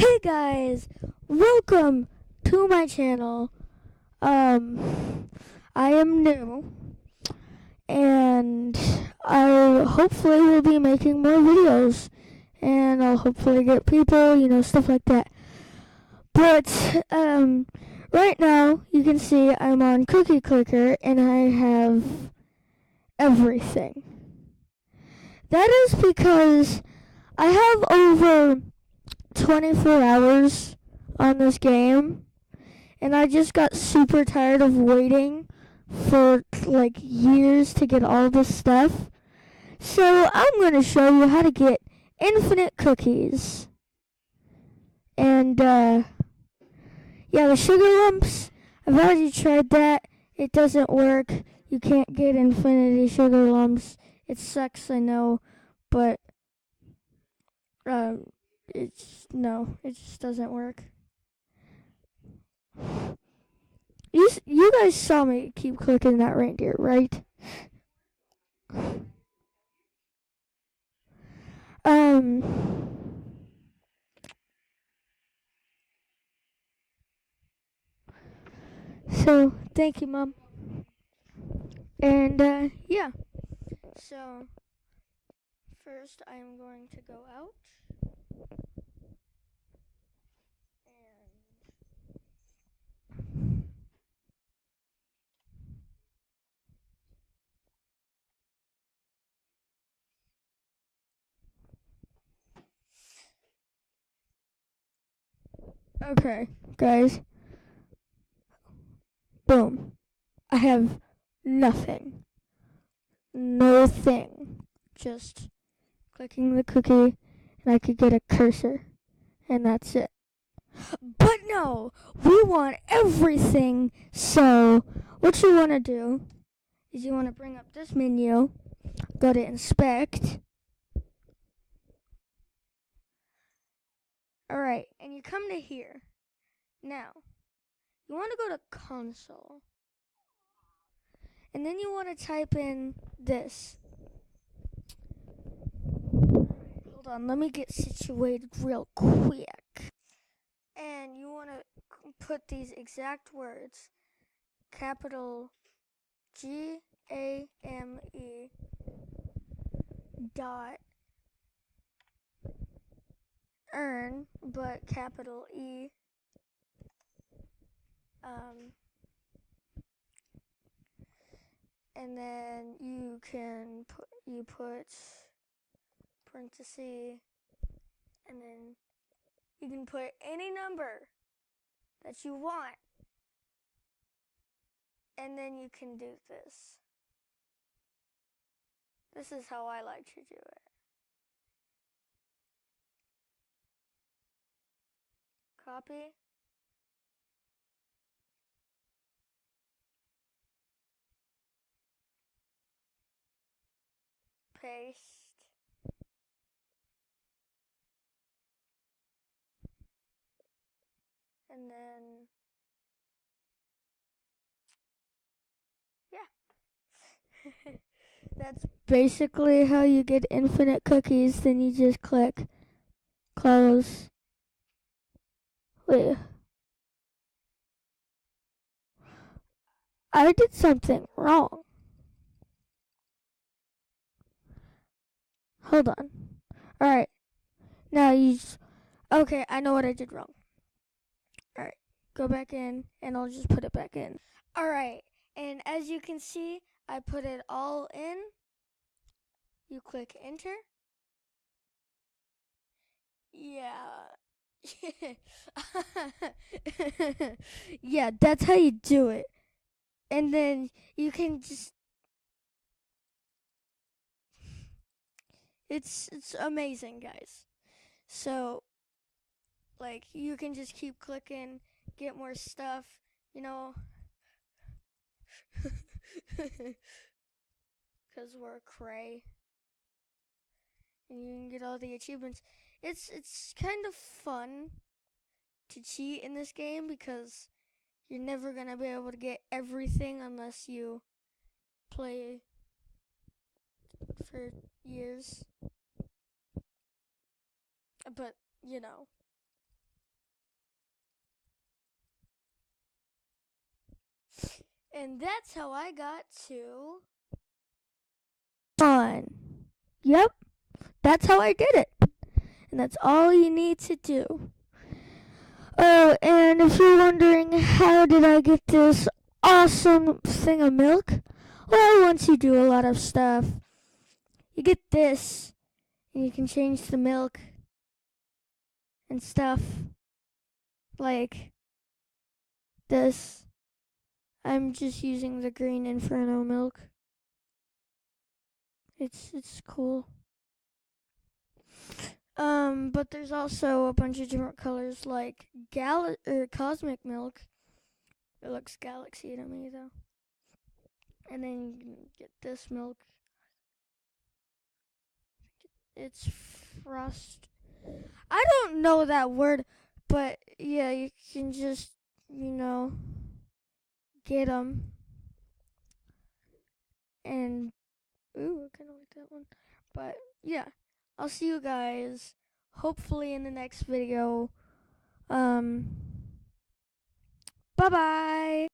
Hey guys, welcome to my channel. I am new and I hopefully will be making more videos and I'll hopefully get people, stuff like that. But, right now you can see I'm on Cookie Clicker and I have everything. That is because I have over 24 hours on this game, and I just got super tired of waiting for like years to get all this stuff. So I'm going to show you how to get infinite cookies. And yeah, the sugar lumps, I've already tried that. It doesn't work. You can't get infinity sugar lumps. It sucks, I know, but um it just doesn't work. You guys saw me keep clicking that reindeer, right? Um. So thank you, Mom. And yeah. So first, I am going to go out and okay, guys. Boom. I have nothing. No thing. Just clicking the cookie, and I could get a cursor, and that's it. But no, we want everything. So what you want to do is you want to bring up this menu, go to inspect. Alright, and you come to here. Now, you want to go to console. And then you want to type in this. Hold on, let me get situated real quick. And you want to put these exact words. Capital GAME dot earn, but capital E. And then you put parenthesis, and then you can put any number that you want, and then you can do this. This is how I like to do it. Copy. Paste. And then, yeah. That's basically how you get infinite cookies. Then you just click close. Wait. I did something wrong. Hold on. Alright. Now you just, okay, I know what I did wrong. Alright. Go back in and I'll just put it back in. Alright. And as you can see, I put it all in. You click enter. Yeah. Yeah, that's how you do it. And then you can just it's amazing, guys. So like you can just keep clicking, get more stuff, you know, cuz we're cray and you can get all the achievements. It's kind of fun to cheat in this game because you're never going to be able to get everything unless you play for years. But, you know, And that's how I got to on. Yep, that's how I did it. And that's all you need to do. Oh, and if you're wondering how did I get this awesome thing of milk, well, once you do a lot of stuff, you get this, and you can change the milk and stuff like this. I'm just using the green Inferno milk. It's cool. But there's also a bunch of different colors like cosmic milk. It looks galaxy to me though. And then you can get this milk. It's frost. I don't know that word, but yeah, you can just, get them. And, ooh, I kind of like that one. But yeah, I'll see you guys hopefully in the next video. Bye bye.